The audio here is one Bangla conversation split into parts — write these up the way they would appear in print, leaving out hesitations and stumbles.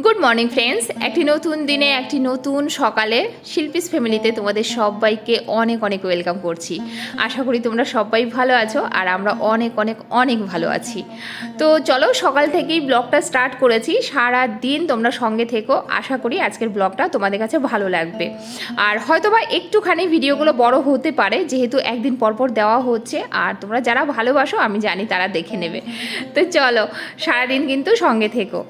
গুড মর্নিং ফ্রেন্ডস, একটি নতুন দিনে একটি নতুন সকালে শিল্পীস ফ্যামিলিতে তোমাদের সবাইকে অনেক অনেক ওয়েলকাম করছি। আশা করি তোমরা সবাই ভালো আছো আর আমরা অনেক অনেক অনেক ভালো আছি। তো চলো, সকাল থেকেই ব্লগটা স্টার্ট করেছি। সারা দিন তোমরা সঙ্গে থেকো, আশা করি আজকের ব্লগটা তোমাদের কাছে ভালো লাগবে। আর হয়তোবা একটুখানি ভিডিওগুলো বড় হতে পারে, যেহেতু একদিন পরপর দেওয়া হচ্ছে, আর তোমরা যারা ভালোবাসো আমি জানি তারা দেখে নেবে। তো চলো, সারাদিন কিন্তু সঙ্গে থেকো।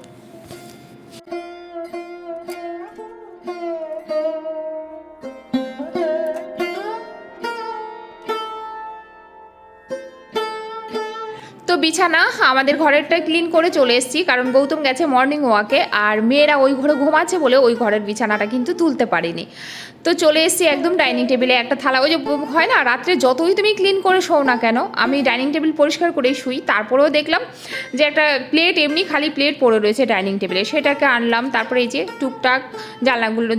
তো বিছানা আমাদের ঘরেরটা ক্লিন করে চলে এসেছি, কারণ গৌতম গেছে মর্নিং ওয়াকে আর মেয়েরা ওই ঘরে ঘুমাচ্ছে বলে ওই ঘরের বিছানাটা কিন্তু তুলতে পারিনি। তো চলে এসেছি একদম ডাইনিং টেবিলে একটা থালা, ওই যে হয় না রাত্রে যতই তুমি ক্লিন করে শোও না কেন, আমি ডাইনিং টেবিল পরিষ্কার করেই শুই, তারপরেও দেখলাম যে একটা প্লেট, এমনি খালি প্লেট পড়ে রয়েছে ডাইনিং টেবিলে, সেটাকে আনলাম। তারপরে এই যে টুকটাক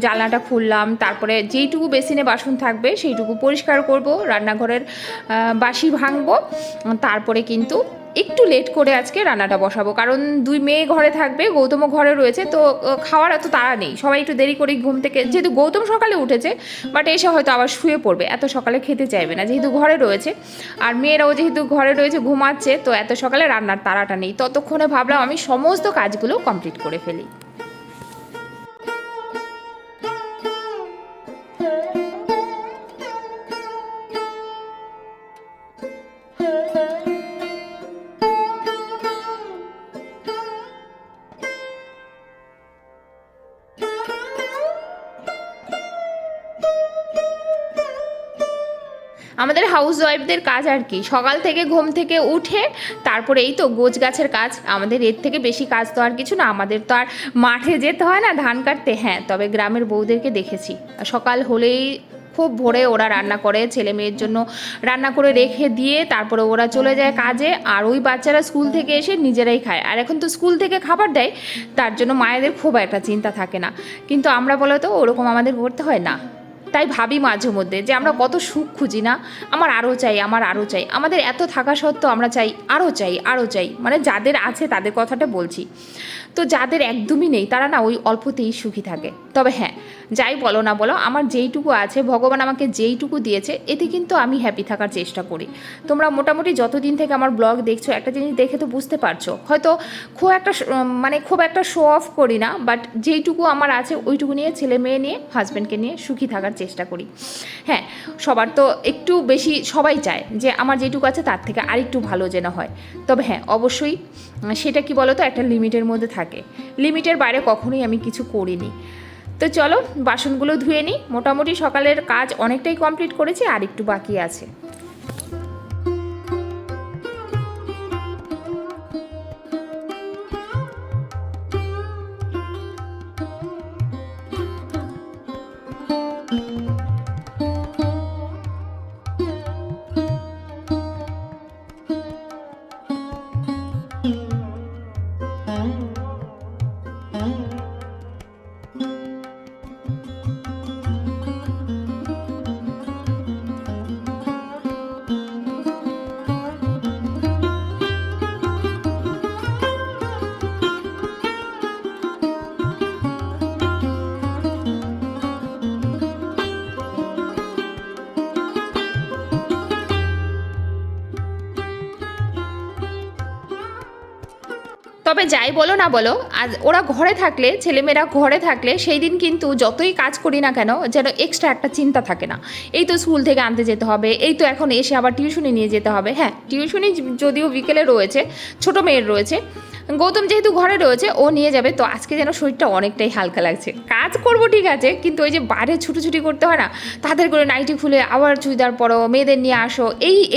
জানলাটা খুললাম, তারপরে যেইটুকু বেসিনে বাসন থাকবে সেইটুকু পরিষ্কার করব, রান্নাঘরের বাসি ভাঙবো। তারপরে কিন্তু একটু লেট করে আজকে রান্নাটা বসাবো, কারণ দুই মেয়ে ঘরে থাকবে, গৌতমও ঘরে রয়েছে। তো খাওয়ার এত তাড়া নেই, সবাই একটু দেরি করে ঘুম থেকে, যেহেতু গৌতম সকালে উঠেছে বাট এসে হয়তো আবার শুয়ে পড়বে, এত সকালে খেতে চাইবে না যেহেতু ঘরে রয়েছে। আর মেয়েরাও যেহেতু ঘরে রয়েছে ঘুমাচ্ছে, তো এত সকালে রান্নার তাড়াটা নেই। ততক্ষণে ভাবলাম আমি সমস্ত কাজগুলো কমপ্লিট করে ফেলি। আমাদের হাউস ওয়াইফদের কাজ আর কি, সকাল থেকে ঘুম থেকে উঠে তারপরে এই তো গোছ গাছের কাজ। আমাদের এর থেকে বেশি কাজ তো আর কিছু না, আমাদের তো আর মাঠে যেতে হয় না ধান কাটতে। হ্যাঁ, তবে গ্রামের বউদেরকে দেখেছি সকাল হলেই খুব ভোরে ওরা রান্না করে, ছেলে মেয়ের জন্য রান্না করে রেখে দিয়ে তারপরে ওরা চলে যায় কাজে, আর ওই বাচ্চারা স্কুল থেকে এসে নিজেরাই খায়। আর এখন তো স্কুল থেকে খাবার দেয়, তার জন্য মায়েদের খুব একটা চিন্তা থাকে না। কিন্তু আমরা বলো তো ওরকম আমাদের করতে হয় না। তাই ভাবি মাঝে মধ্যে যে আমরা কত সুখ খুঁজি না, আমার আরও চাই, আমার আরও চাই। আমাদের এত থাকা সত্ত্বেও আমরা চাই আরও চাই, আরও চাই। মানে যাদের আছে তাদের কথাটা বলছি। তো যাদের একদমই নেই তারা না ওই অল্পতেই সুখী থাকে। তবে হ্যাঁ, যাই বলো না বলো, আমার যেইটুকু আছে, ভগবান আমাকে যেইটুকু দিয়েছে, এতে কিন্তু আমি হ্যাপি থাকার চেষ্টা করি। তোমরা মোটামুটি যতদিন থেকে আমার ব্লগ দেখছো, একটা জিনিস দেখে তো বুঝতে পারছো, হয়তো খুব একটা শো অফ করি না, বাট যেইটুকু আমার আছে ওইটুকু নিয়ে, ছেলে মেয়ে নিয়ে, হাজব্যান্ডকে নিয়ে সুখী থাকার চেষ্টা করি। হ্যাঁ, সবার তো একটু বেশি, সবাই চায় যে আমার যেটুকু আছে তার থেকে আরেকটু ভালো যেন হয়। তবে হ্যাঁ, অবশ্যই সেটা কি বলো তো, একটা লিমিটের মধ্যে থাকে, লিমিটের বাইরে কখনোই আমি কিছু করিনি। তো চলো বাসনগুলো ধুয়ে নিই। মোটামুটি সকালের কাজ অনেকটাই কমপ্লিট করেছি, আর একটু বাকি আছে। তবে যাই বলো না বলো, আজ ওরা ঘরে থাকলে, ছেলেমেয়েরা ঘরে থাকলে, সেই দিন কিন্তু যতই কাজ করি না কেন, যেন এক্সট্রা একটা চিন্তা থাকে না। এই তো স্কুল থেকে আনতে যেতে হবে, এই তো এখন এসে আবার টিউশনি নিয়ে যেতে হবে। হ্যাঁ, টিউশনি যদিও বিকেলে রয়েছে, ছোটো মেয়ের রয়েছে, গৌতম যেহেতু ঘরে রয়েছে ও নিয়ে যাবে। তো আজকে যেন শরীরটা অনেকটাই হালকা লাগছে। কাজ করবো ঠিক আছে, কিন্তু ওই যে বাইরে ছুটোছুটি করতে হয় না, তাদের করে নাইটি খুলে আবার চুড়িদার পরো, মেয়েদের নিয়ে আসো,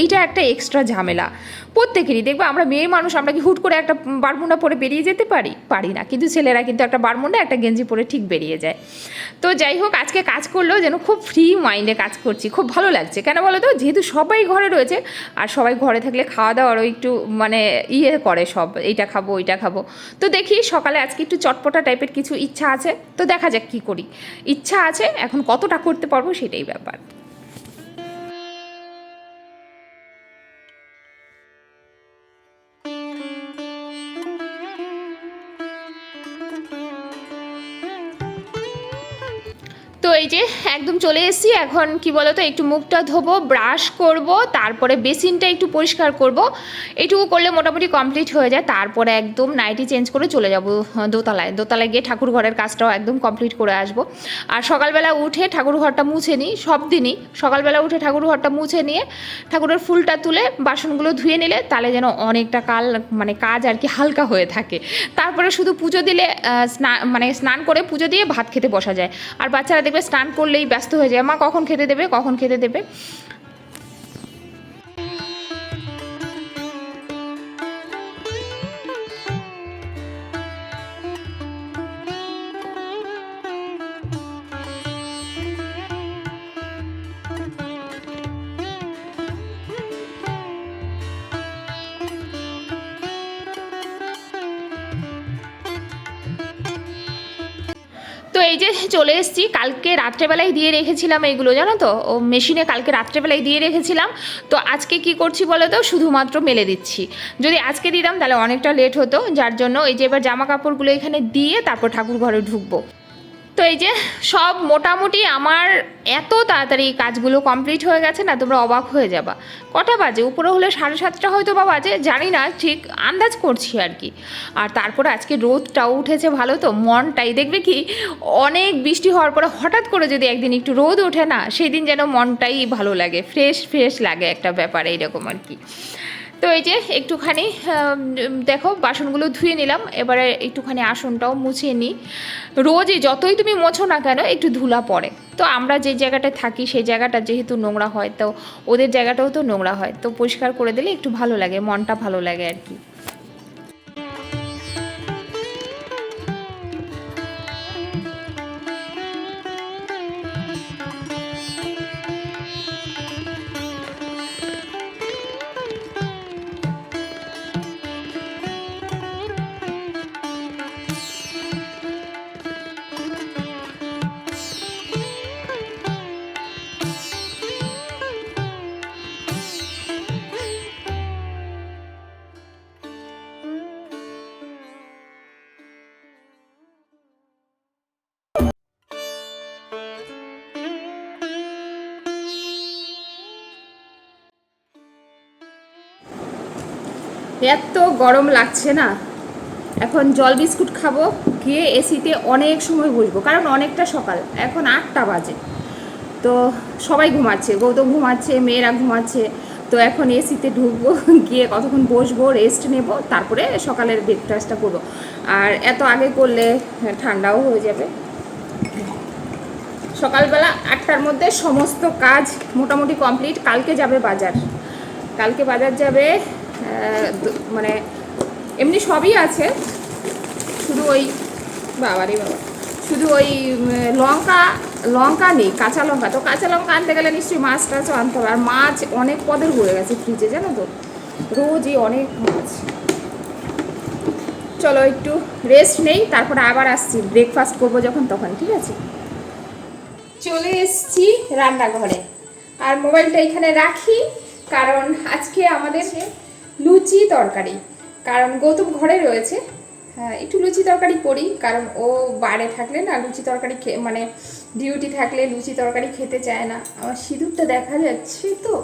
এইটা একটা এক্সট্রা ঝামেলা প্রত্যেকেরই। দেখবে আমরা মেয়ে মানুষ, আমরা কি হুট করে একটা বারমুন্ডা পরে বেরিয়ে যেতে পারি না, কিন্তু ছেলেরা কিন্তু একটা বারমুন্ডা একটা গেঞ্জি পরে ঠিক বেরিয়ে যায়। তো যাই হোক, আজকে কাজ করলেও যেন খুব ফ্রি মাইন্ডে কাজ করছি, খুব ভালো লাগছে। কেন বলো তো, যেহেতু সবাই ঘরে রয়েছে, আর সবাই ঘরে থাকলে খাওয়া দাওয়ারও একটু করে, সব এইটা খাবো ওইটা খাবো। তো দেখি সকালে আজকে একটু চটপটা টাইপের কিছু ইচ্ছা আছে, তো দেখা যাক কী করি। ইচ্ছা আছে, এখন কতটা করতে পারবো সেটাই ব্যাপার। তো এই যে একদম চলে এসেছি। এখন কি বলতো, একটু মুখটা ধোবো, ব্রাশ করব, তারপরে বেসিনটা একটু পরিষ্কার করব। এইটুকু করলে মোটামুটি কমপ্লিট হয়ে যায়। তারপরে একদম নাইটি চেঞ্জ করে চলে যাব দোতলায় গিয়ে ঠাকুর ঘরের কাজটাও একদম কমপ্লিট করে আসব। আর সকালবেলা উঠে ঠাকুর ঘরটা মুছে নিই, সব দিনই সকালবেলা উঠে ঠাকুর ঘরটা মুছে নিয়ে ঠাকুরের ফুলটা তুলে বাসনগুলো ধুয়ে নিলে তাহলে যেন অনেকটা কাজ আর কি হালকা হয়ে থাকে। তারপরে শুধু পুজো দিলে স্নান করে পুজো দিয়ে ভাত খেতে বসা যায়। আর বাচ্চারা দেখবে স্নান করলেই ব্যস্ত হয়ে যায়, মা কখন খেতে দেবে। তো এই যে চলে এসেছি। কালকে রাত্রেবেলায় দিয়ে রেখেছিলাম এইগুলো, জানো তো, ও মেশিনে কালকে রাত্রেবেলায় দিয়ে রেখেছিলাম। তো আজকে কি করছি বলো তো, শুধুমাত্র মেলে দিচ্ছি। যদি আজকে দিতাম তাহলে অনেকটা লেট হতো, যার জন্য এই যে এবার জামা কাপড়গুলো এখানে দিয়ে তারপর ঠাকুর ঘরে ঢুকবো। তো এই যে সব মোটামুটি আমার এত তাড়াতাড়ি কাজগুলো কমপ্লিট হয়ে গেছে না, তোমরা অবাক হয়ে যাবা। কটা বাজে, উপরে হলে 7:30 হয়তো বা বাজে, জানি না, ঠিক আন্দাজ করছি আর কি। আর তারপরে আজকে রোদটাও উঠেছে ভালো, তো মনটাই দেখবে কি, অনেক বৃষ্টি হওয়ার পরে হঠাৎ করে যদি একদিন একটু রোদ ওঠে না, সেই দিন যেন মনটাই ভালো লাগে, ফ্রেশ লাগে একটা ব্যাপার এইরকম আর কি। তো এই যে একটুখানি দেখো বাসনগুলো ধুয়ে নিলাম, এবারে একটুখানি আসনটাও মুছিয়ে নিই। রোজই যতই তুমি মোছো না কেন একটু ধুলা পড়ে। তো আমরা যে জায়গাটায় থাকি সেই জায়গাটা যেহেতু নোংরা হয়, তো ওদের জায়গাটাও তো নোংরা হয়, তো পরিষ্কার করে দিলে একটু ভালো লাগে, মনটা ভালো লাগে আর কি। এত গরম লাগছে না, এখন জল বিস্কুট খাবো, গিয়ে এসিতে অনেক সময় বসবো, কারণ অনেকটা সকাল, এখন 8টা বাজে। তো সবাই ঘুমাচ্ছে, গৌতম ঘুমাচ্ছে, মেয়েরা ঘুমাচ্ছে। তো এখন এসিতে ঢুকবো, গিয়ে কতক্ষণ বসবো, রেস্ট নেব, তারপরে সকালের ব্রেকফাস্টটা করবো। আর এত আগে করলে ঠান্ডাও হয়ে যাবে। সকালবেলা 8টার মধ্যে সমস্ত কাজ মোটামুটি কমপ্লিট। কালকে বাজার যাবে, মানে এমনি সবই আছে, শুধু ওই শুধু ওই লঙ্কা নেই, কাঁচা লঙ্কা। তো কাঁচা লঙ্কা আনতে গেলে নিশ্চয়ই মাছ টাছও আনতে হবে। আর মাছ অনেক পদের হয়ে গেছে ফ্রিজে, জানো তো, রোজই অনেক মাছ। চলো একটু রেস্ট নেই, তারপরে আবার আসছি, ব্রেকফাস্ট করবো যখন তখন, ঠিক আছে। চলে এসছি রান্নাঘরে, আর মোবাইলটা এখানে রাখি, কারণ আজকে আমাদের লুচি তরকারি, কারণ গৌতম ঘরে রয়েছে। হ্যাঁ, একটু লুচি তরকারি করি, কারণ ও বাইরে থাকলে না লুচি তরকারি মানে ডিউটি থাকলে লুচি তরকারি খেতে চায় না। আমার সিঁদুরটা দেখা যাচ্ছে, তো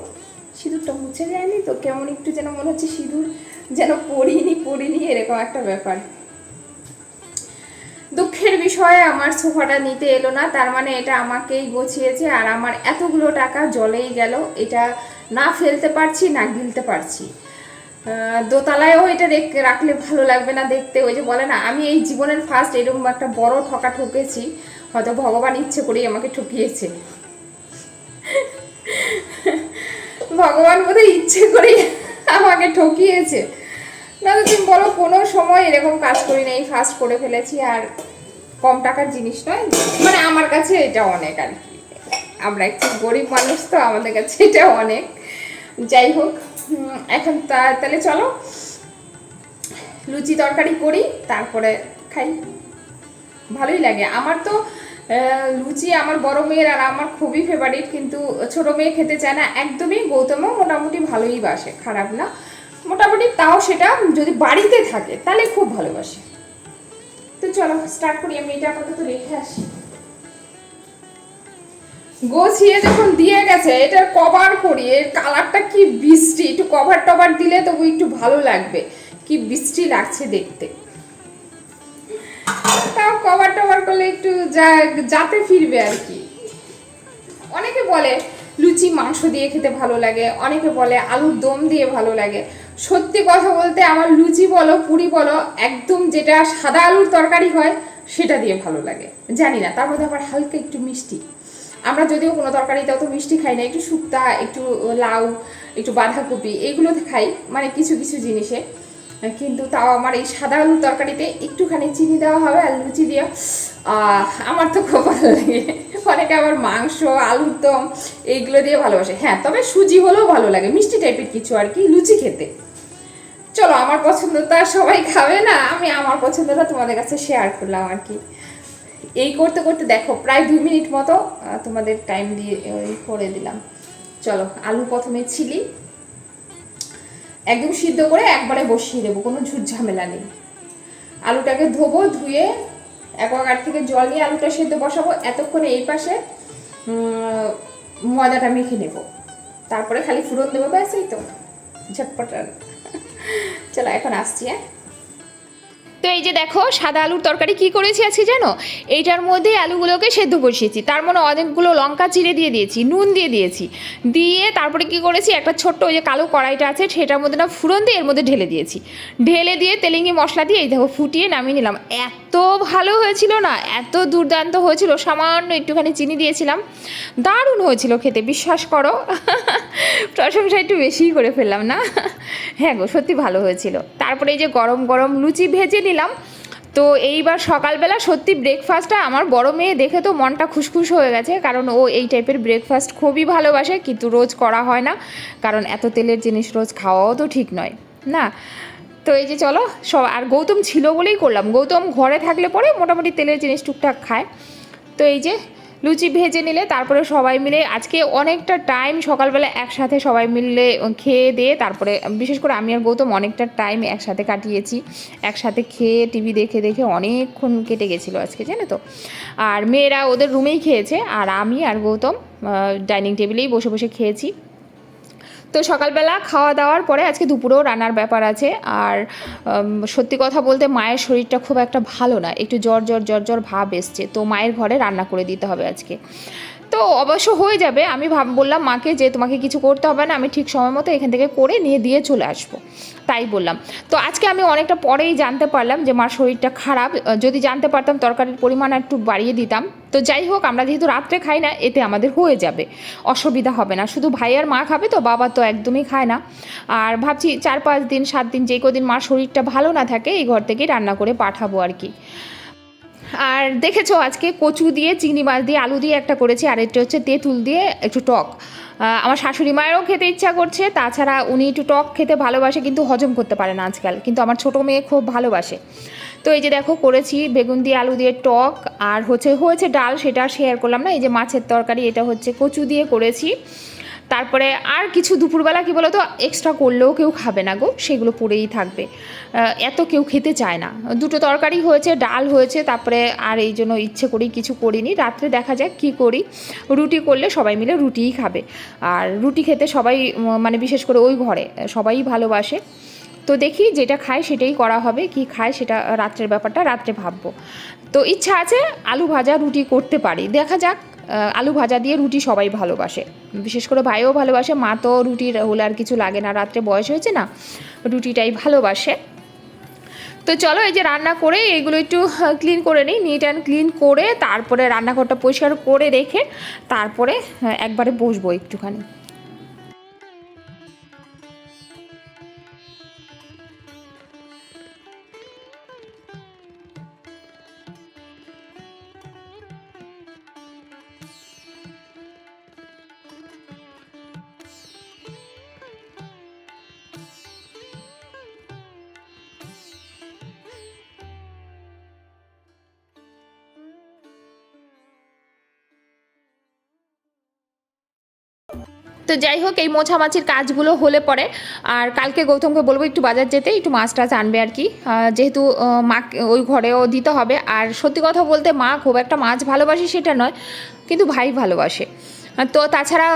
সিঁদুরটা মুছে যায়নি তো, কেমন একটু যেন মনে হচ্ছে সিঁদুর যেন পড়িনি এরকম একটা ব্যাপার। দুঃখের বিষয়ে আমার সোফাটা নিতে এলো না, তার মানে এটা আমাকেই গছিয়েছে, আর আমার এতগুলো টাকা জলেই গেল। এটা না ফেলতে পারছি না গিলতে পারছি। দোতলায়ও এটা রাখলে ভালো লাগবে না দেখতে। ওই যে বলে না, আমি এই জীবনের ফার্স্ট এরকম একটা বড় ঠকেছি, হয়তো ভগবান ইচ্ছে করেই আমাকে ঠকিয়েছে। ভগবান বোধহয় ইচ্ছে করেই আমাকে ঠকিয়েছে। না তো তুমি বলো, কোনো সময় এরকম কাজ করি না, এই ফার্স্ট করে ফেলেছি। আর কম টাকার জিনিস নয়, মানে আমার কাছে এটা অনেক আর কি। আমরা একটু গরিব মানুষ, তো আমাদের কাছে এটা অনেক। যাই হোক, এখন তাহলে চলো লুচি তরকারি করি, তারপরে খাই। ভালোই লাগে আমার তো লুচি, আমার বড় মেয়ের আর আমার খুবই ফেভারিট, কিন্তু ছোট মেয়ে খেতে চায় না একদমই। গৌতমও মোটামুটি ভালোই বাসে, খারাপ না মোটামুটি, তাও সেটা যদি বাড়িতে থাকে তাহলে খুব ভালোবাসে। তো চলো স্টার্ট করি, আমি এটা আপাতত রেখে আসি। গোছিয়ে যখন দিয়ে গেছে, এটার কভার করি, এর কালারটা কি বৃষ্টি, একটু কভার টভার দিলে তবু একটু ভালো লাগবে, কি বৃষ্টি লাগছে দেখতে। তাও কভার টভার করলে একটু যাতে ফিরবে আর কি। অনেকে বলে লুচি মাংস দিয়ে খেতে ভালো লাগে, অনেকে বলে আলুর দম দিয়ে ভালো লাগে। সত্যি কথা বলতে আমার লুচি বলো পুরি বলো, একদম যেটা সাদা আলুর তরকারি হয় সেটা দিয়ে ভালো লাগে। জানি না, তার মধ্যে আবার হালকা একটু মিষ্টি। আমরা যদিও কোনো তরকারিতে অত মিষ্টি খাই না, একটু শুক্তা, একটু লাউ, একটু বাঁধাকপি এইগুলোতে খাই, মানে কিছু কিছু জিনিসে। কিন্তু তাও আমার এই সাদা আলুর তরকারিতে একটুখানি চিনি দেওয়া হবে আর লুচি দিয়ে আমার তো খুব ভালো লাগে। অনেকে আবার মাংস, আলুর দম এইগুলো দিয়ে ভালোবাসে। হ্যাঁ, তবে সুজি হলেও ভালো লাগে, মিষ্টি টাইপের কিছু আর কি লুচি খেতে। চলো, আমার পছন্দটা সবাই খাবে না, আমি আমার পছন্দটা তোমাদের কাছে শেয়ার করলাম আর কি। এই করতে করতে দেখো প্রায় 2 মিনিট মতো তোমাদের টাইম দিয়ে করে দিলাম। চলো, আলু প্রথমে ছিলি, একদম সিদ্ধ করে একবারে বসিয়ে দেবো, কোনো ঝুট ঝামেলা নেই। আলুটাকে ধোবো, ধুয়ে অ্যাকোয়াগার্ড থেকে জল নিয়ে আলুটা সেদ্ধ বসাবো। এতক্ষণে এই পাশে ময়দাটা মেখে নেব, তারপরে খালি ফুরন দেবো, ব্যাস এই তো, ঝটপট। চলো এখন আসছি। তো এই যে দেখো সাদা আলুর তরকারি কি করেছি আজকে জানো, এইটার মধ্যে আলুগুলোকে সেদ্ধ বসিয়েছি, তার মানে অনেকগুলো লঙ্কা চিড়ে দিয়ে দিয়েছি, নুন দিয়ে দিয়েছি, দিয়ে তারপরে কি করেছি, একটা ছোট্ট ওই যে কালো কড়াইটা আছে সেটার মধ্যে না ফুরন দিয়ে এর মধ্যে ঢেলে দিয়েছি, ঢেলে দিয়ে তেলেঙ্গি মশলা দিয়ে এই দেখো ফুটিয়ে নামিয়ে নিলাম। এত ভালো হয়েছিল না, এত দুর্দান্ত হয়েছিল, সামান্য একটুখানি চিনি দিয়েছিলাম, দারুণ হয়েছিল খেতে, বিশ্বাস করো। প্রশংসা একটু বেশিই করে ফেললাম না? হ্যাঁ গো, সত্যি ভালো হয়েছিল। তারপরে এই যে গরম গরম লুচি ভেজে নিলাম। তো এইবার সকালবেলা সত্যি ব্রেকফাস্টটা আমার বড় মেয়ে দেখে তো মনটা খুশখুশ হয়ে গেছে, কারণ ও এই টাইপের ব্রেকফাস্ট খুবই ভালোবাসে, কিন্তু রোজ করা হয় না, কারণ এত তেলের জিনিস রোজ খাওয়াও তো ঠিক নয় না। তো এই যে চলো সব, আর গৌতম ছিল বলেই করলাম, গৌতম ঘরে থাকলে পরে মোটামুটি তেলের জিনিস টুকটাক খায়। তো এই যে লুচি ভেজে নিলে তারপরে সবাই মিলে আজকে অনেকটা টাইম সকালবেলা একসাথে সবাই মিলে খেয়ে দিয়ে, তারপরে বিশেষ করে আমি আর গৌতম অনেকটা টাইম একসাথে কাটিয়েছি, একসাথে খেয়ে টিভি দেখে দেখে অনেকক্ষণ কেটে গেছিলো আজকে, জানো তো। আর মেয়েরা ওদের রুমেই খেয়েছে, আর আমি আর গৌতম ডাইনিং টেবিলেই বসে বসে খেয়েছি। তো সকালবেলা খাওয়া দাওয়ার পরে আজকে দুপুরেও রান্নার ব্যাপার আছে। আর সত্যি কথা বলতে মায়ের শরীরটা খুব একটা ভালো না, একটু জ্বর জ্বর জ্বর জ্বর ভাব এসছে, তো মায়ের ঘরে রান্না করে দিতে হবে আজকে। তো অবশ্য হয়ে যাবে, আমি বললাম মাকে যে তোমাকে কিছু করতে হবে না, আমি ঠিক সময় মতো এখান থেকে করে নিয়ে দিয়ে চলে আসবো, তাই বললাম। তো আজকে আমি অনেকটা পরেই জানতে পারলাম যে মার শরীরটা খারাপ, যদি জানতে পারতাম তরকারির পরিমাণ একটু বাড়িয়ে দিতাম। তো যাই হোক, আমরা যেহেতু রাত্রে খাই না, এতে আমাদের হয়ে যাবে, অসুবিধা হবে না, শুধু ভাই আর মা খাবে, তো বাবা তো একদমই খায় না। আর ভাবছি 4-5 দিন 7 দিন যে কদিন মার শরীরটা ভালো না থাকে এই ঘর থেকেই রান্না করে পাঠাবো আর কি। আর দেখেছো আজকে কচু দিয়ে, চিংড়ি মাছ দিয়ে, আলু দিয়ে একটা করেছি, আর এটা হচ্ছে তেঁতুল দিয়ে একটু টক। আমার শাশুড়ি মায়েরও খেতে ইচ্ছা করছে, তাছাড়া উনি একটু টক খেতে ভালোবাসে কিন্তু হজম করতে পারে না আজকাল, কিন্তু আমার ছোটো মেয়ে খুব ভালোবাসে। তো এই যে দেখো করেছি বেগুন দিয়ে আলু দিয়ে টক, আর হয়েছে ডাল, সেটা শেয়ার করলাম না। এই যে মাছের তরকারি, এটা হচ্ছে কচু দিয়ে করেছি। তারপরে আর কিছু দুপুরবেলা কী বলো তো, এক্সট্রা করলেও কেউ খাবে না গো, সেগুলো পড়েই থাকবে, এত কেউ খেতে চায় না। দুটো তরকারি হয়েছে, ডাল হয়েছে, তারপরে আর এই জন্য ইচ্ছে করেই কিছু করিনি। রাত্রে দেখা যাক কী করি, রুটি করলে সবাই মিলে রুটিই খাবে, আর রুটি খেতে সবাই মানে বিশেষ করে ওই ঘরে সবাই ভালোবাসে। তো দেখি যেটা খায় সেটাই করা হবে, কি খায় সেটা রাত্রের ব্যাপারটা রাত্রে ভাববো। তো ইচ্ছা আছে আলু ভাজা রুটি করতে পারি, দেখা যাক। আলু ভাজা দিয়ে রুটি সবাই ভালোবাসে, বিশেষ করে ভাইও ভালোবাসে, মা তো রুটির হলে আর কিছু লাগে না, রাত্রে বয়স হয়েছে না, রুটিটাই ভালোবাসে। তো চলো এই যে রান্না করে এগুলো একটু ক্লিন করে নিই, নিট অ্যান্ড ক্লিন করে তারপরে রান্নাঘরটা পরিষ্কার করে রেখে তারপরে একবারে বসবো একটুখানি। তো যাই হোক, এই মোছামাছির কাজগুলো হলে পরে আর কালকে গৌতমকে বলবো একটু বাজার যেতে, একটু মাছ টাছ আনবে আর কি, যেহেতু মা ওই ঘরেও দিতে হবে। আর সত্যি কথা বলতে মা খুব একটা মাছ ভালোবাসে সেটা নয়, কিন্তু ভাই ভালোবাসে। তো তাছাড়া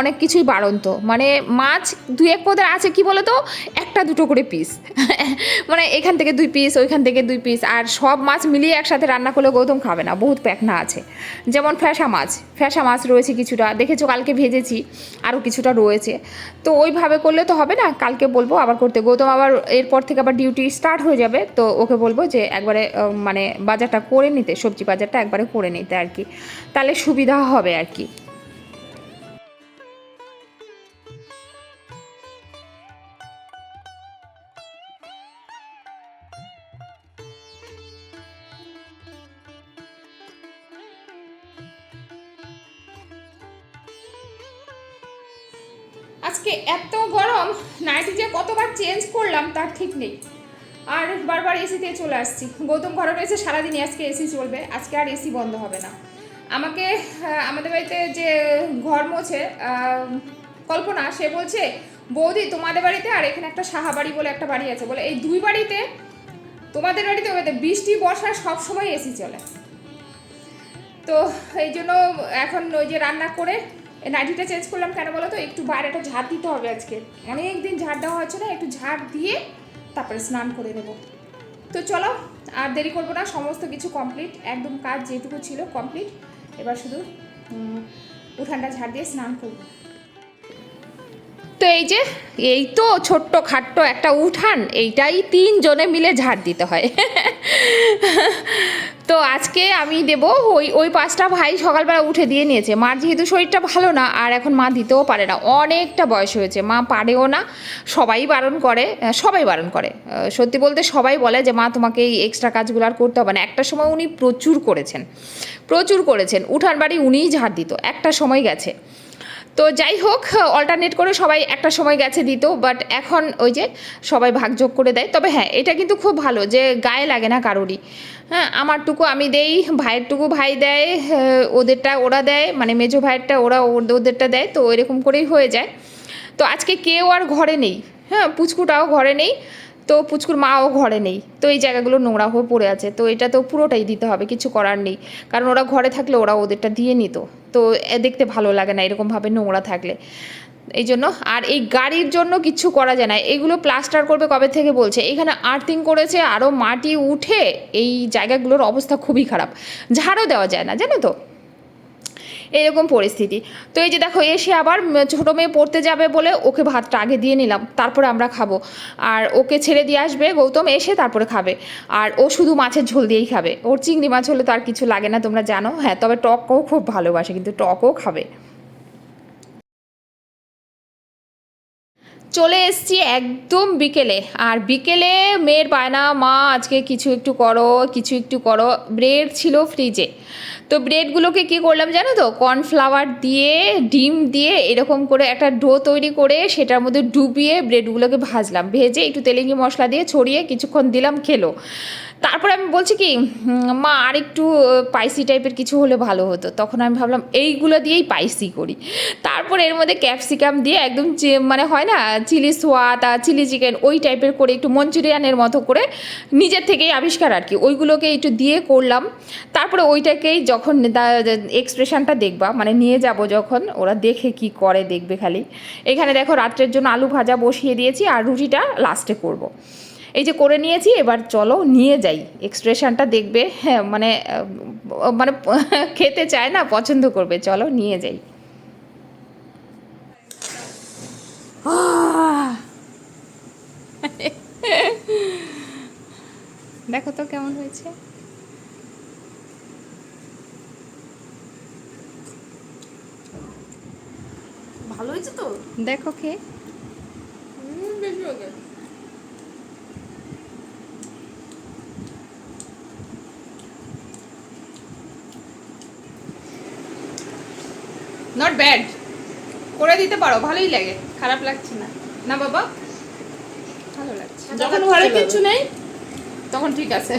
অনেক কিছুই বাড়ন্ত, মানে মাছ দুই এক পদের আছে কি বলো তো, একটা দুটো করে পিস মানে এখান থেকে 2 পিস, ওইখান থেকে 2 পিস, আর সব মাছ মিলিয়ে একসাথে রান্না করলে গৌতম খাবে না, বহুত প্যাকনা আছে। যেমন ফ্যাসা মাছ রয়েছে কিছুটা, দেখেছো কালকে ভেজেছি, আরও কিছুটা রয়েছে। তো ওইভাবে করলে তো হবে না, কালকে বলবো আবার করতে। গৌতম আবার এরপর থেকে আবার ডিউটি স্টার্ট হয়ে যাবে, তো ওকে বলবো যে একবারে মানে বাজারটা করে নিতে, সবজি বাজারটা একবারে করে নিতে আর কি, তাহলে সুবিধা হবে আর কি। আজকে এত গরম, নাইটি যে কতবার চেঞ্জ করলাম তার ঠিক নেই, আর বারবার এসিতে চলে আসছি। গৌতম ঘরে রয়েছে সারাদিনই, আজকে এসি চলবে, আজকে আর এসি বন্ধ হবে না। আমাকে আমাদের বাড়িতে যে ঘর মোছে কল্পনা, সে বলছে বৌদি তোমাদের বাড়িতে আর এখানে একটা সাহাবাড়ি বলে একটা বাড়ি আছে, বলে এই 2 বাড়িতে, তোমাদের বাড়িতে বৃষ্টি বর্ষায় সবসময় এসি চলে। তো এই জন্য এখন ওই যে রান্না করে নাইটিটা চেঞ্জ করলাম, কেন বলো তো, একটু বাইরেটা ঝাড় দিতে হবে আজকে, অনেক দিন ঝাড় দেওয়া হচ্ছে না, একটু ঝাড় দিয়ে তারপরে স্নান করে নেব। তো চলো আর দেরি করবো না, সমস্ত কিছু কমপ্লিট, একদম কাজ যেটুকু ছিল কমপ্লিট, এবার শুধু উঠানটা ঝাড় দিয়ে স্নান করব। তো এই তো ছোট্ট খাট্ট একটা উঠান, এইটাই 3 জনে মিলে ঝাড় দিতে হয় তো আজকে আমি দেবো, ওই 5টা ভাই সকালবেলা উঠে দিয়ে নিয়েছে। মার যেহেতু শরীরটা ভালো না, আর এখন মা দিতেও পারে না, অনেকটা বয়স হয়েছে, মা পারেও না, সবাই বারণ করে। সত্যি বলতে সবাই বলে যে মা তোমাকে এই এক্সট্রা কাজগুলো আর করতে হবে না। একটা সময় উনি প্রচুর করেছেন উঠান বাড়ি, উনিই ঝাড় দিত, একটা সময় গেছে। তো যাই হোক, অল্টারনেট করে সবাই একটা সময় গেছে দিত, বাট এখন ওই যে সবাই ভাগযোগ করে দেয়। তবে হ্যাঁ, এটা কিন্তু খুব ভালো যে গায়ে লাগে না কারোরই। হ্যাঁ, আমারটুকু আমি দেই, ভাইয়েরটুকু ভাই দেয়, ওদেরটা ওরা দেয়, মানে মেজো ভাইয়েরটা ওরা ওদেরটা দেয়, তো এরকম করেই হয়ে যায়। তো আজকে কেউ আর ঘরে নেই, হ্যাঁ পুচকুটাও ঘরে নেই, তো পুচকুর মাও ঘরে নেই, তো এই জায়গাগুলো নোংরা হয়ে পড়ে আছে, তো এটা তো পুরোটাই দিতে হবে, কিছু করার নেই, কারণ ওরা ঘরে থাকলে ওরা ওদেরটা দিয়ে নিত, তো দেখতে ভালো লাগে না এরকমভাবে নোংরা থাকলে, এই জন্য। আর এই গাড়ির জন্য কিচ্ছু করা যায় না, এগুলো প্লাস্টার করবে কবে থেকে বলছে, এখানে আর্থিং করেছে, আরও মাটি উঠে এই জায়গাগুলোর অবস্থা খুবই খারাপ, ঝাড়ও দেওয়া যায় না জানো তো, এরকম পরিস্থিতি। তো এই যে দেখো, এসে আবার ছোটো মেয়ে পড়তে যাবে বলে ওকে ভাতটা আগে দিয়ে নিলাম, তারপরে আমরা খাবো, আর ওকে ছেড়ে দিয়ে আসবে গৌতম, এসে তারপরে খাবে, আর ও শুধু মাছের ঝোল দিয়েই খাবে, ওর চিংড়ি মাছ হলে তো আর কিছু লাগে না তোমরা জানো। হ্যাঁ, তবে টকও খুব ভালোবাসে, কিন্তু টকও খাবে। চলে এসছি একদম বিকেলে, আর বিকেলে মেয়ের বায়না, মা আজকে কিছু একটু করো, ব্রেড ছিল ফ্রিজে, তো ব্রেডগুলোকে কী করলাম জানো তো, কর্নফ্লাওয়ার দিয়ে ডিম দিয়ে এরকম করে একটা ডো তৈরি করে সেটার মধ্যে ডুবিয়ে ব্রেডগুলোকে ভাজলাম, ভেজে একটু তেলেঙ্গি মশলা দিয়ে ছড়িয়ে কিছুক্ষণ দিলাম, খেলো। তারপরে আমি বলছি কি, মা আর একটু স্পাইসি টাইপের কিছু হলে ভালো হতো, তখন আমি ভাবলাম এইগুলো দিয়েই স্পাইসি করি। তারপর এর মধ্যে ক্যাপসিকাম দিয়ে একদম মানে হয় না চিলি সোয়াত আর চিলি চিকেন ওই টাইপের করে, একটু মঞ্চুরিয়ানের মতো করে নিজের থেকেই আবিষ্কার আর কি, ওইগুলোকে একটু দিয়ে করলাম। তারপরে ওইটাকেই যখন এক্সপ্রেশনটা দেখবা, মানে নিয়ে যাব যখন, ওরা দেখে কি করে দেখবে খালি। এখানে দেখো রাত্রের জন্য আলু ভাজা বসিয়ে দিয়েছি, আর রুটিটা লাস্টে করব। এই যে করে নিয়েছি, এবার চলো নিয়ে যাই, এক্সপ্রেশনটা দেখবে, হ্যাঁ মানে মানে খেতে চায় না, পছন্দ করবে, চলো নিয়ে যাই। দেখো তো কেমন হয়েছে, ভালো হয়েছে তো, দেখো খেয়ে। বেশি হবে। নট ব্যাড, করে দিতে পারো, ভালোই লাগে, খারাপ লাগছে না, না বাবা ভালো লাগছে। যখন ঘরে কিছু নেই তখন ঠিক আছে।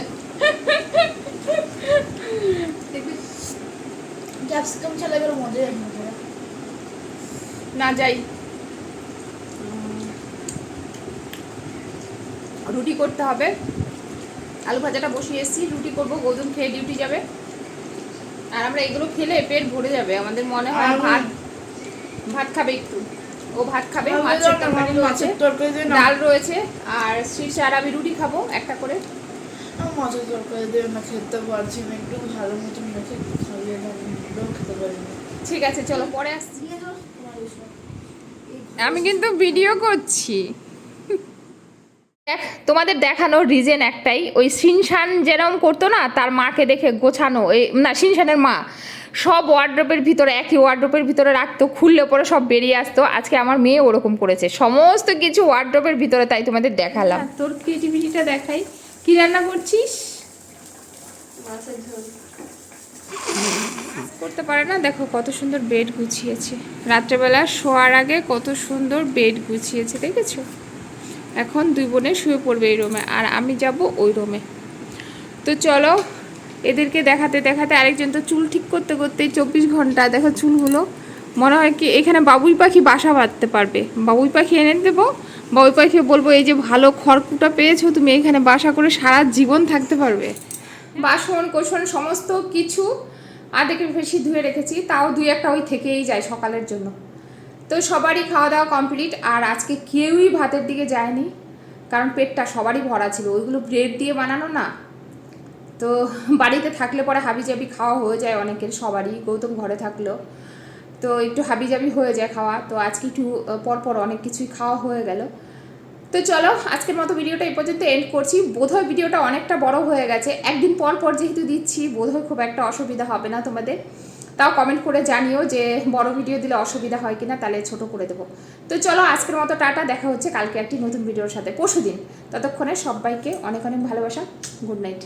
ক্যাপসিকাম ছাড়া এবার মজা না যাই, রুটি করতে হবে। আলু ভাজাটা বসিয়ে এসেছি, রুটি করবো। গৌতম খেয়ে ডিউটি যাবে, আর আমরা এগুলো খেলে পেট ভরে যাবে। আমাদের মনে হয় ভাত খাবে একটু, ও ভাত খাবে, মাছের তরকারি রয়েছে, ডাল রয়েছে, আর শীর্ষে আর আমি রুটি খাবো একটা করে। মাছের তরকারি দিয়ে না খেতে পারছি না, একটু ভালো মতন মেখে খাইয়ে খেতে পারি না। ঠিক আছে চলো পরে আসছি, আমি কিন্তু ভিডিও করছি। তোমাদের দেখানোর রিজন একটাই, ওই শিনশান যেরকম করতো না, তার মাকে দেখে গোছানো, এই না শিনশানের মা সব ওয়ার্ড্রোপের ভিতরে, একই ওয়ার্ড্রোপের ভিতরে রাখতো, খুললে পরে সব বেরিয়ে আসতো। আজকে আমার মেয়ে ওরকম করেছে, সমস্ত কিছু ওয়ার্ড্রোপের ভিতরে, তাই তোমাদের দেখালাম। তোর ক্রিয়েটিভিটিটা দেখাই, কি রান্না করছিস? মাছের ঝোল করতে পারে না, দেখো কত সুন্দর বেড গুছিয়েছে, রাত্রেবেলা শোয়ার আগে কত সুন্দর বেড গুছিয়েছে, দেখেছো? এখন দুই বোনে শুয়ে পড়বে এই রুমে, আর আমি যাব ওই রুমে। তো চলো, এদেরকে দেখাতে দেখাতে আরেকজন তো চুল ঠিক করতে করতেই 24 ঘন্টা, দেখো চুলগুলো। মনে হয় কি এখানে বাবুই পাখি বাসা বাঁধতে পারবে। বাবুই পাখি এনে দেবো, বাবুই পাখি বলবো এই যে ভালো খড়কুটা পেয়েছো তুমি, এখানে বাসা করে সারা জীবন থাকতে পারবে। বাসন কোসন সমস্ত কিছু আধেকের বেশি ধুয়ে রেখেছি, তাও দুই একটা ওই থেকেই যায় সকালের জন্য। তো সবারই খাওয়া দাওয়া কমপ্লিট, আর আজকে কেউই ভাতের দিকে যায়নি, কারণ পেটটা সবারই ভরা ছিল। ওইগুলো ব্রেড দিয়ে বানানো না, তো বাড়িতে থাকলে পরে হাবিজাবি খাওয়া হয়ে যায় অনেকের, সবারই। গৌতম ঘরে থাকলেও তো একটু হাবিজাবি হয়ে যায় খাওয়া, তো আজকে একটু পরপর অনেক কিছুই খাওয়া হয়ে গেল। তো চলো আজকের মতো ভিডিওটা এই পর্যন্ত এন্ড করছি। বোধহয় ভিডিওটা অনেকটা বড় হয়ে গেছে, একদিন পর পর যেহেতু দিচ্ছি বোধহয় খুব একটা অসুবিধা হবে না তোমাদের। তাও কমেন্ট করে জানিও যে বড় ভিডিও দিলে অসুবিধা হয় কিনা, তাহলে ছোট করে দেবো। তো চলো আজকের মতো টাটা, দেখা হচ্ছে কালকে একটি নতুন ভিডিওর সাথে পরশুদিন। ততক্ষণে সবাইকে অনেক অনেক ভালোবাসা, গুড নাইট।